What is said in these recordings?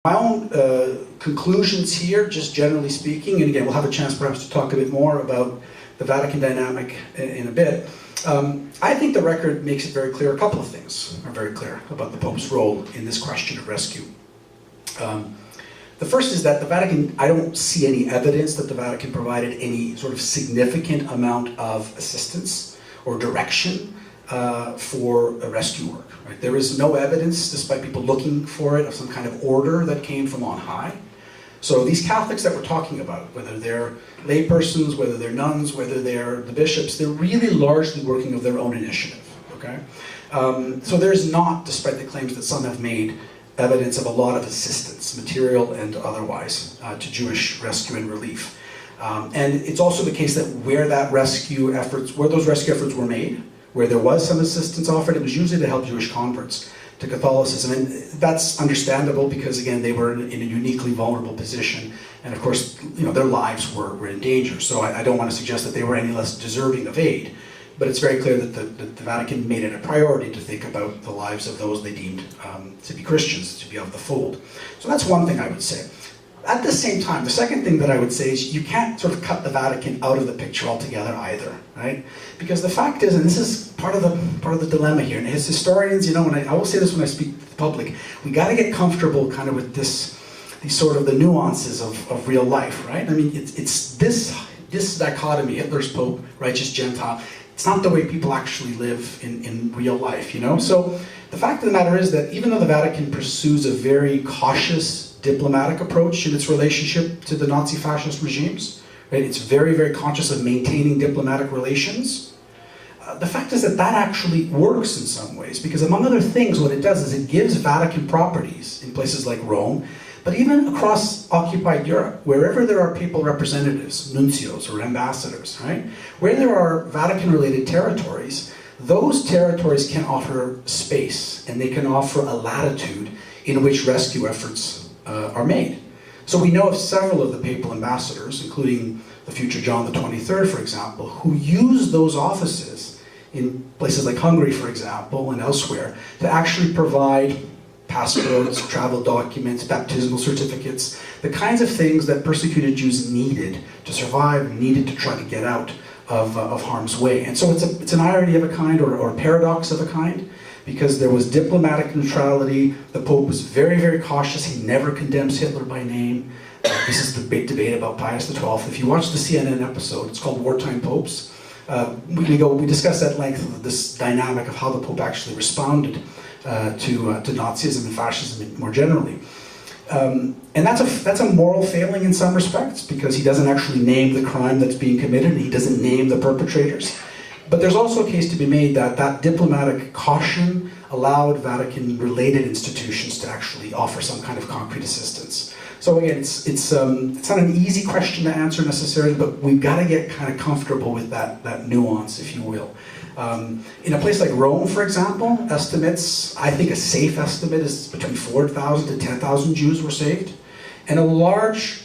My own conclusions here, just generally speaking, and again, we'll have a chance perhaps to talk a bit more about the Vatican dynamic in a bit. I think the record makes it very clear, a couple of things are very clear about the Pope's role in this question of rescue. The first is that the Vatican, I don't see any evidence that the Vatican provided any sort of significant amount of assistance or direction for a rescue work. Right? There is no evidence, despite people looking for it, of some kind of order that came from on high. So these Catholics that we're talking about, whether they're laypersons, whether they're nuns, whether they're the bishops, they're really largely working of their own initiative. Okay? So there's not, despite the claims that some have made, evidence of a lot of assistance, material and otherwise, to Jewish rescue and relief. And it's also the case that where those rescue efforts were made, where there was some assistance offered, it was usually to help Jewish converts to Catholicism. And that's understandable because, again, they were in a uniquely vulnerable position. And of course, their lives were in danger. So I don't want to suggest that they were any less deserving of aid. But it's very clear that the Vatican made it a priority to think about the lives of those they deemed to be Christians, to be of the fold. So that's one thing I would say. At the same time, the second thing that I would say is you can't sort of cut the Vatican out of the picture altogether either, right? Because the fact is, and this is part of the dilemma here, and as historians, I will say this when I speak to the public, we got to get comfortable kind of with these sort of the nuances of real life, right? I mean, it's this dichotomy, Hitler's Pope, righteous Gentile. It's not the way people actually live in real life, So the fact of the matter is that even though the Vatican pursues a very cautious diplomatic approach in its relationship to the Nazi fascist regimes, right? It's very, very conscious of maintaining diplomatic relations. The fact is that actually works in some ways, because among other things, what it does is it gives Vatican properties in places like Rome, but even across occupied Europe, wherever there are papal representatives, nuncios or ambassadors, right? Where there are Vatican-related territories, those territories can offer space, and they can offer a latitude in which rescue efforts are made. So we know of several of the papal ambassadors, including the future John the 23rd, for example, who use those offices in places like Hungary, for example, and elsewhere, to actually provide passports, travel documents, baptismal certificates, the kinds of things that persecuted Jews needed to survive, needed to try to get out of harm's way. And so it's an irony of a kind, or a paradox of a kind, because there was diplomatic neutrality. The Pope was very, very cautious. He never condemns Hitler by name. This is the big debate about Pius XII. If you watch the CNN episode, it's called Wartime Popes. We discuss at length this dynamic of how the Pope actually responded to Nazism and fascism more generally. And that's a moral failing in some respects, because he doesn't actually name the crime that's being committed, and he doesn't name the perpetrators. But there's also a case to be made that diplomatic caution allowed Vatican-related institutions to actually offer some kind of concrete assistance. So again, it's not an easy question to answer necessarily, but we've got to get kind of comfortable with that nuance, if you will. In a place like Rome, for example, estimates, I think a safe estimate is between 4,000 to 10,000 Jews were saved. And a large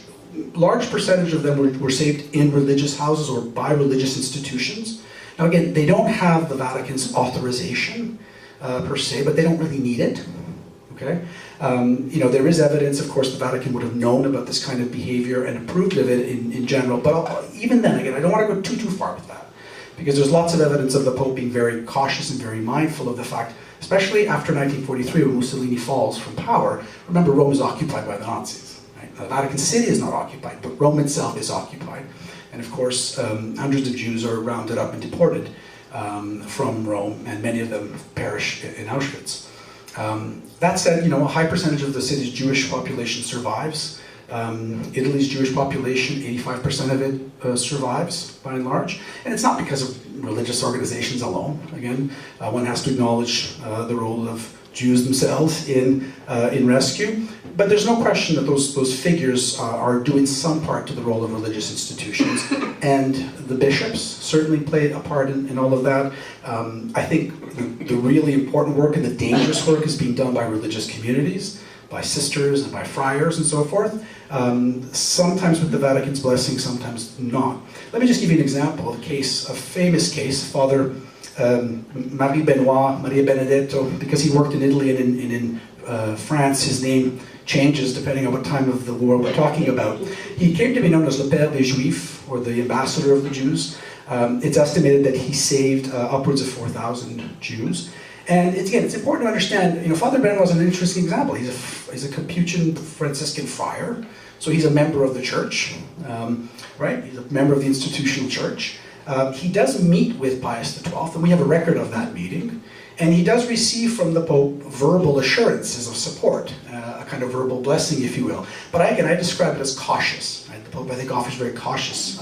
percentage of them were saved in religious houses or by religious institutions. Now again, they don't have the Vatican's authorization per se, but they don't really need it. Okay, there is evidence, of course, the Vatican would have known about this kind of behavior and approved of it in general. But even then, again, I don't want to go too far with that, because there's lots of evidence of the Pope being very cautious and very mindful of the fact, especially after 1943, when Mussolini falls from power. Remember, Rome is occupied by the Nazis. Right? The Vatican City is not occupied, but Rome itself is occupied. And of course, hundreds of Jews are rounded up and deported from Rome, and many of them perish in Auschwitz. That said, a high percentage of the city's Jewish population survives. Italy's Jewish population, 85% of it survives, by and large. And it's not because of religious organizations alone. Again, one has to acknowledge the role of Jews themselves in rescue. But there's no question that those figures are doing some part to the role of religious institutions. And the bishops certainly played a part in all of that. I think the really important work and the dangerous work is being done by religious communities, by sisters and by friars and so forth. Sometimes with the Vatican's blessing, sometimes not. Let me just give you an example, a famous case, Father Maria Benedetto, because he worked in Italy and in France, his name changes depending on what time of the war we're talking about. He came to be known as Le Père des Juifs, or the ambassador of the Jews. It's estimated that he saved upwards of 4,000 Jews. And it's important to understand, Father Benoit is an interesting example. He's a Capuchin Franciscan friar, so he's a member of the church, right? He's a member of the institutional church. He does meet with Pius XII, and we have a record of that meeting. And he does receive from the Pope verbal assurances of support, a kind of verbal blessing, if you will. But I describe it as cautious. Right? The Pope, I think, offers very cautious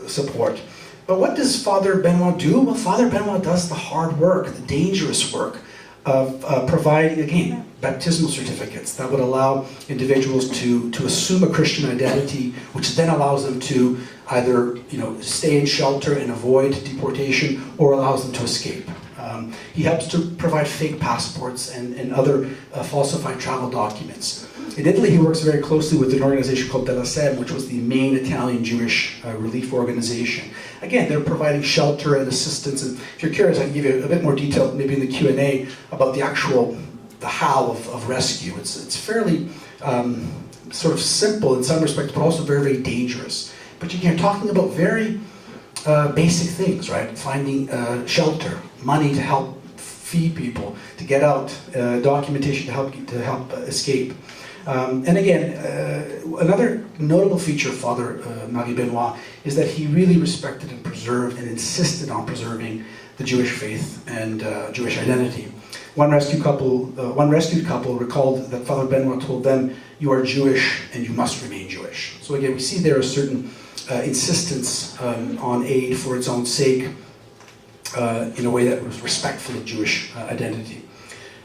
support. But what does Father Benoit do? Well, Father Benoit does the hard work, the dangerous work of providing, again, baptismal certificates that would allow individuals to assume a Christian identity, which then allows them to either stay in shelter and avoid deportation, or allows them to escape. He helps to provide fake passports and other falsified travel documents. In Italy, he works very closely with an organization called Della Sem, which was the main Italian Jewish relief organization. Again, they're providing shelter and assistance. And if you're curious, I can give you a bit more detail, maybe in the Q&A, about the how of rescue. It's fairly sort of simple in some respects, but also very, very dangerous. But you're talking about very basic things, right? Finding shelter, money to help feed people, to get out, documentation to help escape. And again, another notable feature of Father Marie Benoit is that he really respected and preserved and insisted on preserving the Jewish faith and Jewish identity. One rescued couple recalled that Father Benoit told them, "You are Jewish and you must remain Jewish." So again, we see there a certain insistence on aid for its own sake in a way that was respectful of Jewish identity.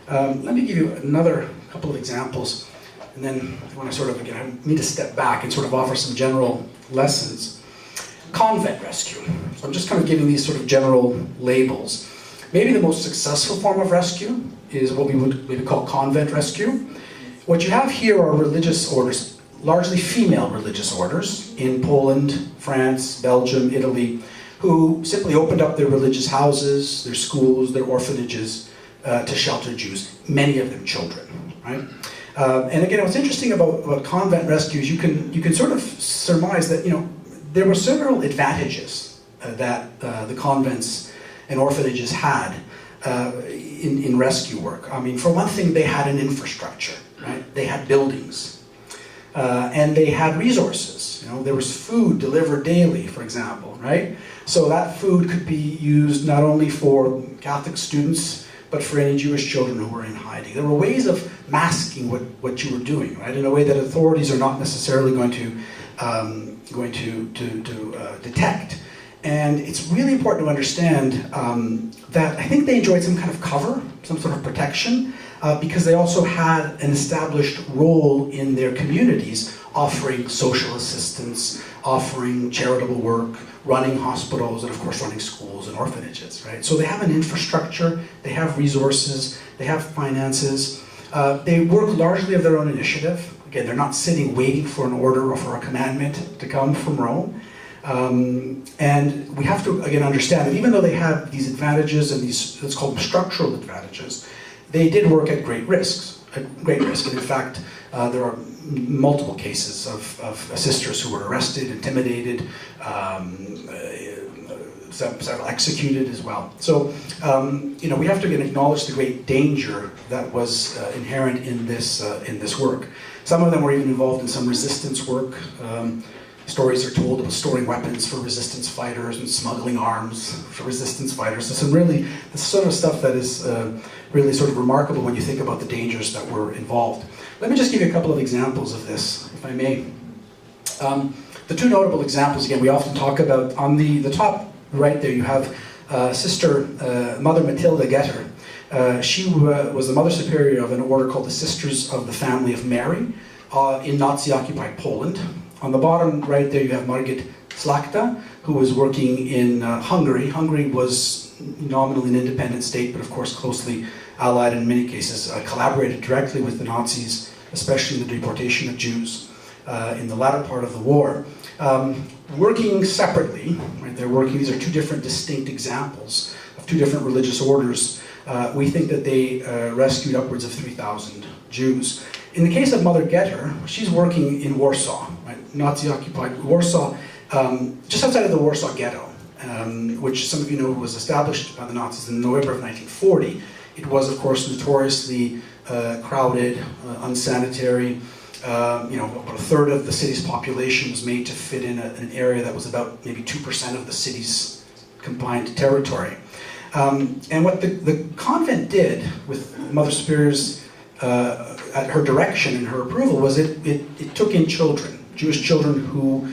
Let me give you another couple of examples. And then I want to I need to step back and sort of offer some general lessons. Convent rescue. So I'm just kind of giving these sort of general labels. Maybe the most successful form of rescue is what we would maybe call convent rescue. What you have here are religious orders, largely female religious orders in Poland, France, Belgium, Italy, who simply opened up their religious houses, their schools, their orphanages to shelter Jews, many of them children, right? And again, what's interesting about convent rescues, you can sort of surmise that there were several advantages that the convents and orphanages had in rescue work. I mean, for one thing, they had an infrastructure, right? They had buildings, and they had resources. There was food delivered daily, for example, right? So that food could be used not only for Catholic students, but for any Jewish children who were in hiding. There were ways of masking what you were doing, right? In a way that authorities are not necessarily going to detect. And it's really important to understand that I think they enjoyed some kind of cover, some sort of protection, because they also had an established role in their communities, offering social assistance, offering charitable work, running hospitals, and of course running schools and orphanages, right? So they have an infrastructure, they have resources, they have finances. They work largely of their own initiative. Again, they're not sitting waiting for an order or for a commandment to come from Rome. And we have to, again, understand that even though they have these advantages and these, let's call them structural advantages, they did work at great risks. And in fact, there are multiple cases of sisters who were arrested, intimidated, several executed as well. So, we have to again acknowledge the great danger that was inherent in this work. Some of them were even involved in some resistance work. Stories are told about storing weapons for resistance fighters and smuggling arms for resistance fighters. So the sort of stuff that is really sort of remarkable when you think about the dangers that were involved. Let me just give you a couple of examples of this, if I may. The two notable examples, again, we often talk about, on the top right there, you have Sister Mother Matilda Getter. She was the Mother Superior of an order called the Sisters of the Family of Mary in Nazi-occupied Poland. On the bottom right there, you have Margit Slakta, who was working in Hungary. Hungary was nominally an independent state, but of course closely allied in many cases, collaborated directly with the Nazis, especially in the deportation of Jews in the latter part of the war. Working separately, right, these are two different distinct examples of two different religious orders we think that they rescued upwards of 3,000 Jews. In the case of Mother Getter, she's working in Warsaw, right? Nazi-occupied Warsaw, just outside of the Warsaw Ghetto, which some of you know was established by the Nazis in November of 1940. It was, of course, notoriously crowded, unsanitary. About a third of the city's population was made to fit in an area that was about maybe 2% of the city's combined territory. And what the convent did with Mother Superior's, at her direction and her approval, was it took in children, Jewish children who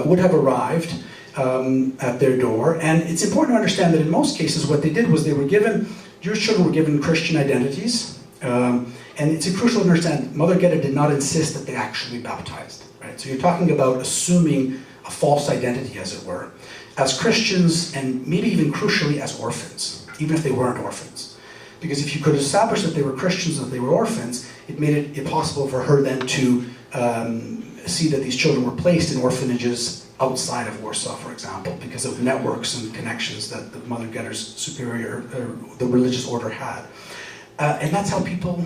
would have arrived at their door. And it's important to understand that in most cases what they did was Jewish children were given Christian identities. And it's crucial to understand, Mother Getter did not insist that they actually be baptized. Right? So you're talking about assuming a false identity, as it were, as Christians and maybe even crucially as orphans, even if they weren't orphans. Because if you could establish that they were Christians and that they were orphans, it made it impossible for her then to see that these children were placed in orphanages outside of Warsaw, for example, because of networks and connections that the Mother Getter's superior, the religious order had. And that's how people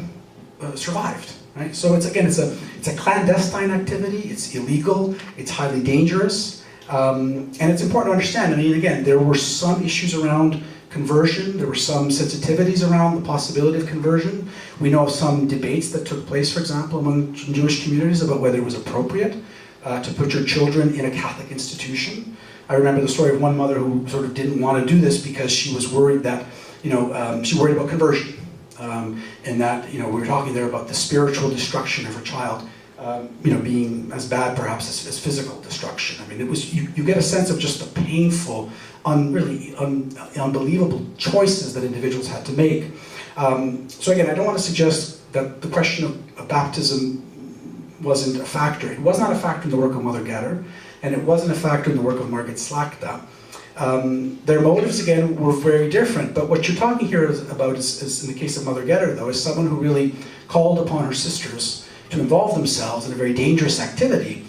survived, right? So it's a clandestine activity, it's illegal, it's highly dangerous, and it's important to understand, I mean, again, there were some issues around conversion, there were some sensitivities around the possibility of conversion. We know of some debates that took place, for example, among Jewish communities about whether it was appropriate to put your children in a Catholic institution. I remember the story of one mother who sort of didn't want to do this because she was worried that, she worried about conversion. And that, we were talking there about the spiritual destruction of her child, being as bad perhaps as physical destruction. I mean, it was, you get a sense of just the painful, unbelievable choices that individuals had to make. So again, I don't want to suggest that the question of baptism wasn't a factor. It was not a factor in the work of Mother Getter, and it wasn't a factor in the work of Margit Slakta. Their motives, again, were very different, but what you're talking here about is in the case of Mother Getter, though, is someone who really called upon her sisters to involve themselves in a very dangerous activity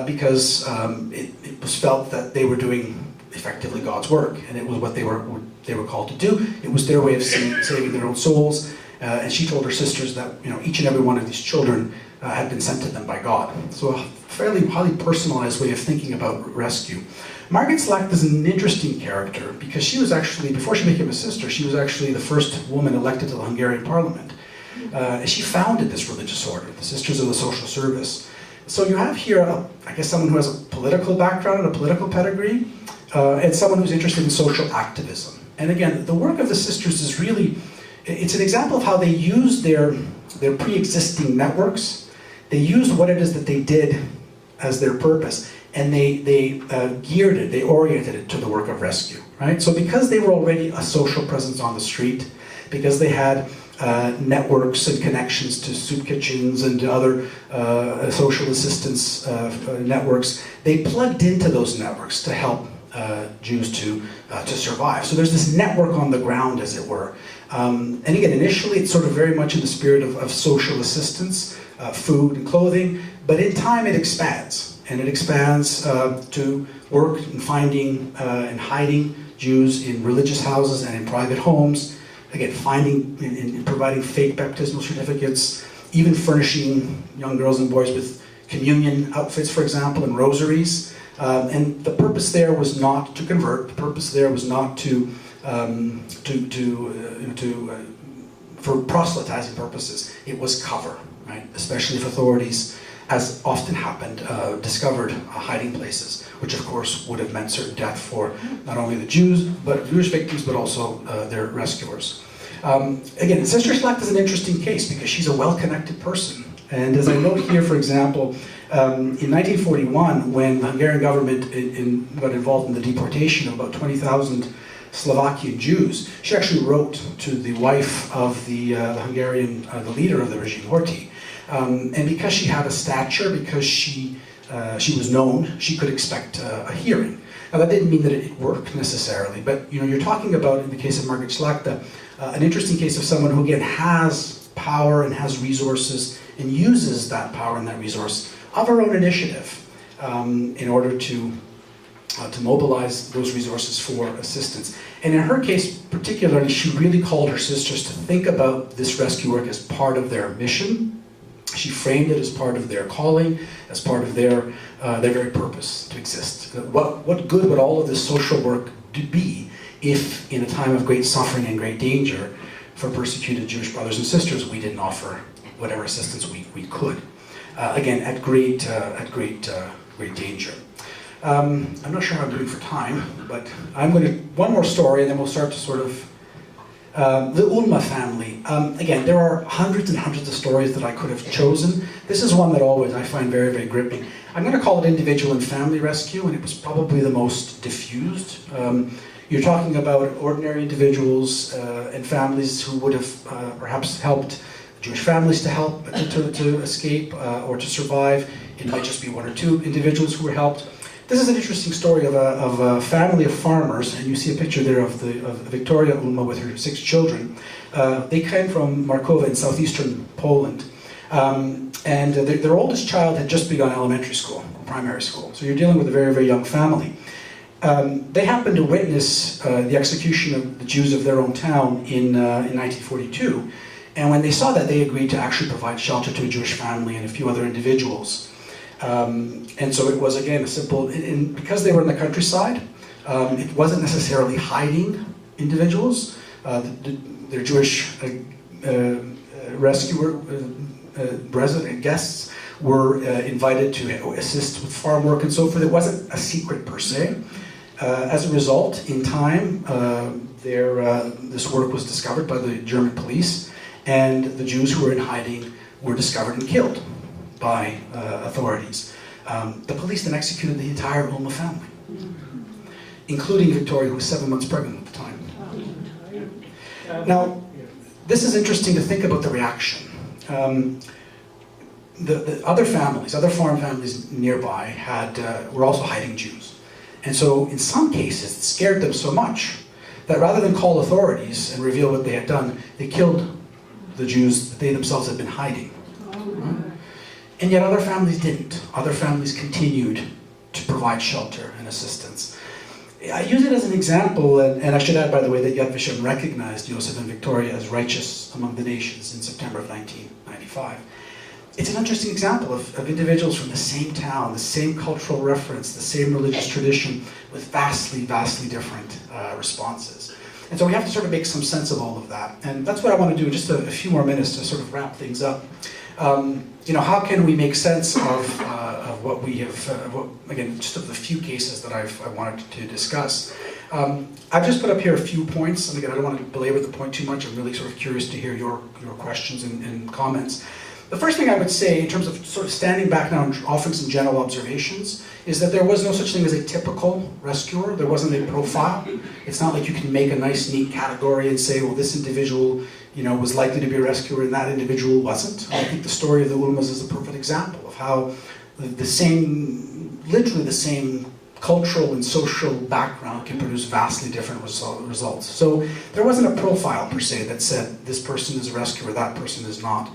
because it was felt that they were doing effectively God's work, and it was what they were called to do. It was their way of saving their own souls, and she told her sisters that each and every one of these children had been sent to them by God. So a fairly highly personalized way of thinking about rescue. Margit Slakta is an interesting character because she was actually, before she became a sister, she was actually the first woman elected to the Hungarian parliament. And she founded this religious order, the Sisters of the Social Service. So you have here, I guess, someone who has a political background and a political pedigree, and someone who's interested in social activism. And again, the work of the sisters is really, it's an example of how they used their pre-existing networks. They used what it is that they did as their purpose, and they geared it, they oriented it to the work of rescue, right? So because they were already a social presence on the street, because they had networks and connections to soup kitchens and to other social assistance networks, they plugged into those networks to help Jews to survive. So there's this network on the ground, as it were. And again, initially it's sort of very much in the spirit of social assistance, food and clothing, but in time it expands. And it expands to work in finding and hiding Jews in religious houses and in private homes. Again, finding and providing fake baptismal certificates, even furnishing young girls and boys with communion outfits, for example, and rosaries. And the purpose there was not to convert. The purpose there was not for proselytizing purposes. It was cover, right? Especially if authorities, as often happened, discovered hiding places, which of course would have meant certain death for not only the Jews, but Jewish victims, but also their rescuers. Again, Sister Slakta is an interesting case because she's a well-connected person. And as I note here, for example, in 1941, when the Hungarian government got involved in the deportation of about 20,000 Slovakian Jews, she actually wrote to the wife of the Hungarian, the leader of the regime, Horthy. And because she had a stature, because she was known, she could expect a hearing. Now that didn't mean that it worked necessarily, but you're talking about, in the case of Margit Slakta, an interesting case of someone who again has power and has resources and uses that power and that resource of her own initiative in order to to mobilize those resources for assistance. And in her case particularly, she really called her sisters to think about this rescue work as part of their mission. She framed it as part of their calling, as part of their very purpose to exist. What good would all of this social work be if, in a time of great suffering and great danger for persecuted Jewish brothers and sisters, we didn't offer whatever assistance we could? Again, at great danger. I'm not sure how I'm doing for time, but I'm going to, one more story and then we'll start to sort of, the Ulma family. Again, there are hundreds and hundreds of stories that I could have chosen. This is one that always I find very, very gripping. I'm going to call it individual and family rescue, and it was probably the most diffused. You're talking about ordinary individuals and families who would have perhaps helped Jewish families to escape or to survive. It might just be one or two individuals who were helped. This is an interesting story of a family of farmers, and you see a picture there of Victoria Ulma with her 6 children. They came from Markowa in southeastern Poland, and their oldest child had just begun elementary school, primary school. So you're dealing with a very, very young family. They happened to witness the execution of the Jews of their own town in 1942, and when they saw that, they agreed to actually provide shelter to a Jewish family and a few other individuals. And so it was, again, a simple, and because they were in the countryside, it wasn't necessarily hiding individuals. Their Jewish rescuer resident guests were invited to assist with farm work and so forth. It wasn't a secret per se. As a result, in time, this work was discovered by the German police, and the Jews who were in hiding were discovered and killed by authorities. The police then executed the entire Ulma family, including Victoria, who was 7 months pregnant at the time. Now, this is interesting to think about the reaction. The other families, other farm families nearby were also hiding Jews. And so in some cases, it scared them so much that rather than call authorities and reveal what they had done, they killed the Jews that they themselves had been hiding. And yet other families didn't. Other families continued to provide shelter and assistance. I use it as an example, and I should add, by the way, that Yad Vashem recognized Yosef and Victoria as righteous among the nations in September of 1995. It's an interesting example of individuals from the same town, the same cultural reference, the same religious tradition, with vastly, vastly different responses. And so we have to sort of make some sense of all of that. And that's what I want to do in just a few more minutes to sort of wrap things up. How can we make sense of what we have, again, just of the few cases that I wanted to discuss. I've just put up here a few points, and again, I don't want to belabor the point too much. I'm really sort of curious to hear your questions and comments. The first thing I would say, in terms of sort of standing back now and offering some general observations, is that there was no such thing as a typical rescuer. There wasn't a profile. It's not like you can make a nice, neat category and say, well, this individual, was likely to be a rescuer and that individual wasn't. I think the story of the Ulmas is a perfect example of how literally the same cultural and social background can produce vastly different results. So there wasn't a profile per se that said this person is a rescuer, that person is not.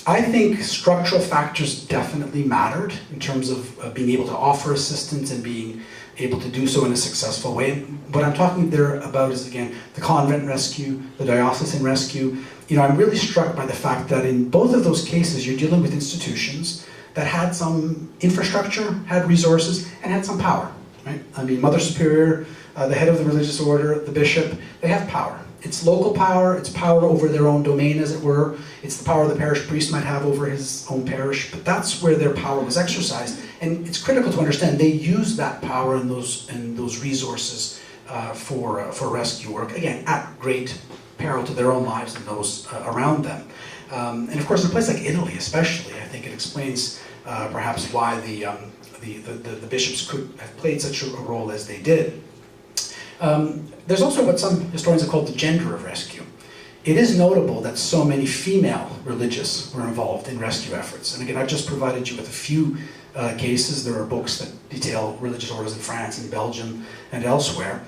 I think structural factors definitely mattered in terms of being able to offer assistance and being able to do so in a successful way. What I'm talking there about is, again, the convent rescue, the diocesan rescue. I'm really struck by the fact that in both of those cases, you're dealing with institutions that had some infrastructure, had resources, and had some power, right? I mean, Mother Superior, the head of the religious order, the bishop, they have power. It's local power, it's power over their own domain, as it were. It's the power the parish priest might have over his own parish, but that's where their power was exercised. And it's critical to understand they used that power and those resources for rescue work, again, at great peril to their own lives and those around them. And of course, in a place like Italy especially, I think it explains perhaps why the bishops could have played such a role as they did. There's also what some historians have called the gender of rescue. It is notable that so many female religious were involved in rescue efforts. And again, I've just provided you with a few cases. There are books that detail religious orders in France and Belgium and elsewhere.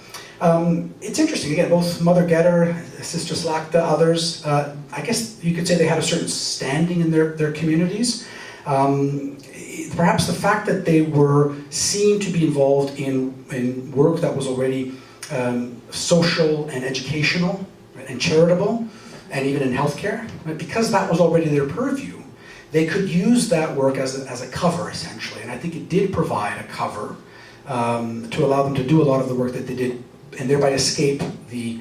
It's interesting, again, both Mother Getter, Sister Slakta, others, I guess you could say they had a certain standing in their communities. Perhaps the fact that they were seen to be involved in work that was already social and educational, right, and charitable, and even in healthcare, right, because that was already their purview, they could use that work as a cover, essentially. And I think it did provide a cover to allow them to do a lot of the work that they did, and thereby escape the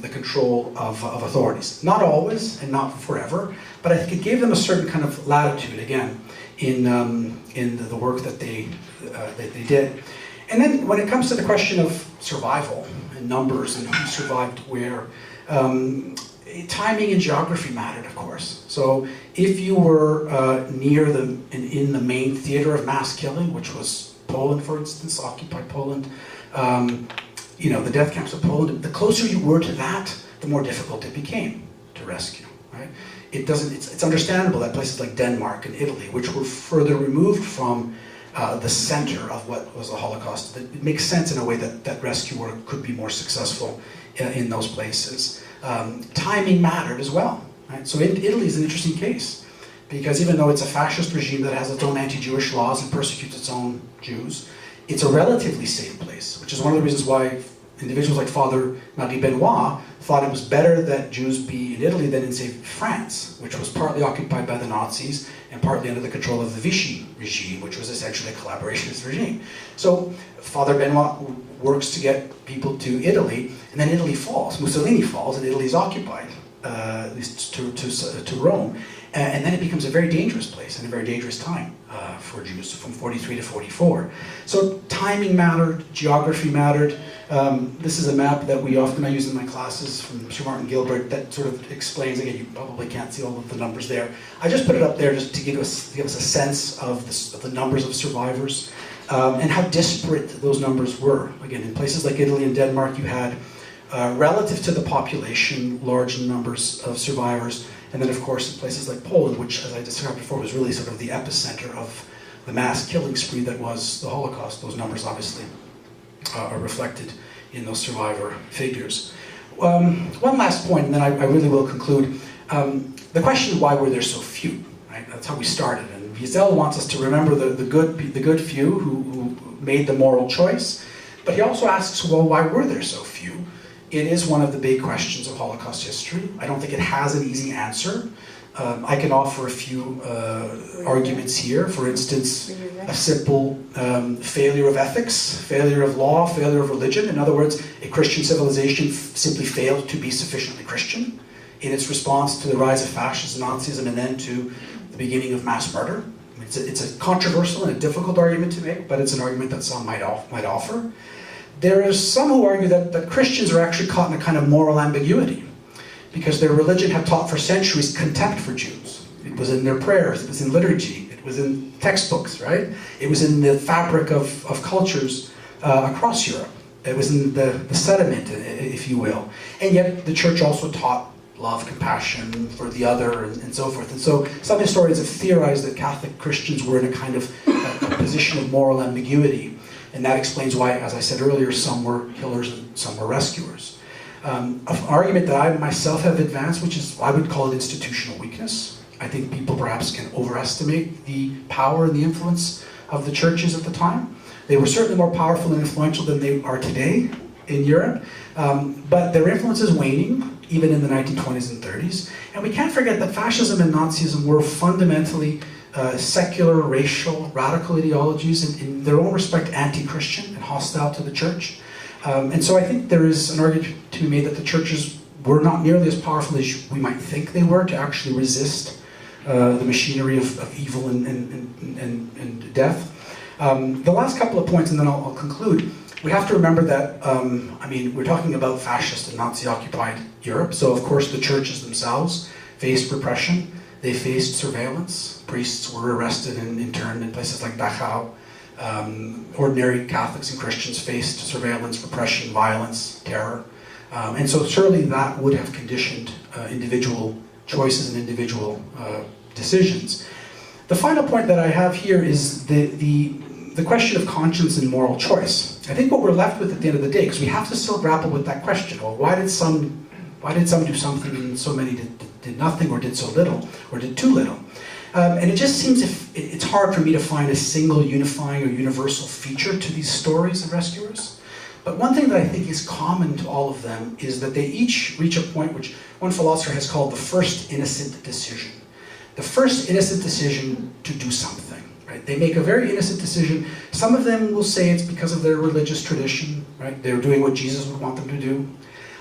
control of authorities. Not always, and not forever, but I think it gave them a certain kind of latitude, again, in the work that they did. And then when it comes to the question of survival and numbers and who survived where, timing and geography mattered, of course. So if you were near in the main theater of mass killing, which was Poland, for instance, occupied Poland, the death camps of Poland, the closer you were to that, the more difficult it became to rescue, right? It's understandable that places like Denmark and Italy, which were further removed from the center of what was the Holocaust, it makes sense in a way that rescue work could be more successful in those places. Timing mattered as well, right? So Italy is an interesting case, because even though it's a fascist regime that has its own anti-Jewish laws and persecutes its own Jews, it's a relatively safe place, which is one of the reasons why individuals like Father Marie Benoit thought it was better that Jews be in Italy than in, say, France, which was partly occupied by the Nazis and partly under the control of the Vichy regime, which was essentially a collaborationist regime. So Father Benoit works to get people to Italy, and then Italy falls. Mussolini falls, and Italy is occupied, at least to Rome. And then it becomes a very dangerous place and a very dangerous time for Jews from 43 to 44. So timing mattered, geography mattered. This is a map that I use in my classes from Sir Martin Gilbert that sort of explains, again, you probably can't see all of the numbers there. I just put it up there just to give us a sense of the numbers of survivors and how disparate those numbers were. Again, in places like Italy and Denmark, you had, relative to the population, large numbers of survivors. And then, of course, in places like Poland, which, as I described before, was really sort of the epicenter of the mass killing spree that was the Holocaust, those numbers obviously are reflected in those survivor figures. One last point, and then I really will conclude. The question of why were there so few, right? That's how we started. And Wiesel wants us to remember the good few who made the moral choice. But he also asks, well, why were there so few? It is one of the big questions of Holocaust history. I don't think it has an easy answer. I can offer a few arguments here. For instance, a simple failure of ethics, failure of law, failure of religion. In other words, a Christian civilization simply failed to be sufficiently Christian in its response to the rise of fascism, Nazism, and then to the beginning of mass murder. I mean, it's a controversial and a difficult argument to make, but it's an argument that some might offer. There is some who argue that Christians are actually caught in a kind of moral ambiguity, because their religion had taught for centuries contempt for Jews. It was in their prayers, it was in liturgy, it was in textbooks, right? It was in the fabric of cultures across Europe. It was in the sediment, if you will. And yet the church also taught love, compassion for the other, and so forth. And so some historians have theorized that Catholic Christians were in a kind of a position of moral ambiguity. And that explains why, as I said earlier, some were killers and some were rescuers. An argument that I myself have advanced, which is, I would call it institutional weakness. I think people perhaps can overestimate the power and the influence of the churches at the time. They were certainly more powerful and influential than they are today in Europe, but their influence is waning, even in the 1920s and 30s. And we can't forget that fascism and Nazism were fundamentally secular, racial, radical ideologies, and in their own respect anti-Christian and hostile to the church. And so I think there is an argument to be made that the churches were not nearly as powerful as we might think they were to actually resist the machinery of evil and death. The last couple of points, and then I'll conclude. We have to remember that, we're talking about fascist and Nazi-occupied Europe, so of course the churches themselves faced repression. They faced surveillance. Priests were arrested and interned in places like Dachau. Ordinary Catholics and Christians faced surveillance, repression, violence, terror. And so surely that would have conditioned individual choices and individual decisions. The final point that I have here is the question of conscience and moral choice. I think what we're left with at the end of the day, because we have to still grapple with that question, well, why did some do something and so many did nothing, or did so little, or did too little? And it just seems it's hard for me to find a single unifying or universal feature to these stories of rescuers. But one thing that I think is common to all of them is that they each reach a point which one philosopher has called the first innocent decision. The first innocent decision to do something, right? They make a very innocent decision. Some of them will say it's because of their religious tradition, right? They're doing what Jesus would want them to do.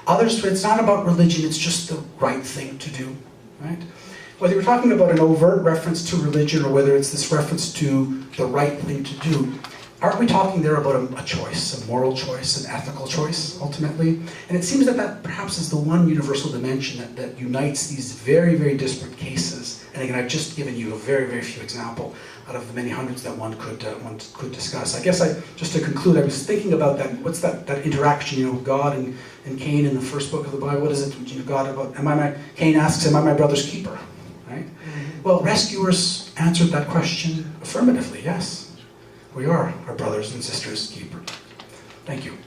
Others, it's not about religion, it's just the right thing to do, right? Whether you're talking about an overt reference to religion or whether it's this reference to the right thing to do, aren't we talking there about a choice, a moral choice, an ethical choice, ultimately? And it seems that that perhaps is the one universal dimension that unites these very, very disparate cases. And again, I've just given you a very, very few examples out of the many hundreds that one could discuss. I guess just to conclude, I was thinking about that. What's that interaction, with God and Cain in the first book of the Bible? What is it? God about? Cain asks, "Am I my brother's keeper?" Right? Mm-hmm. Well, rescuers answered that question affirmatively. Yes, we are our brothers and sisters' keeper. Thank you.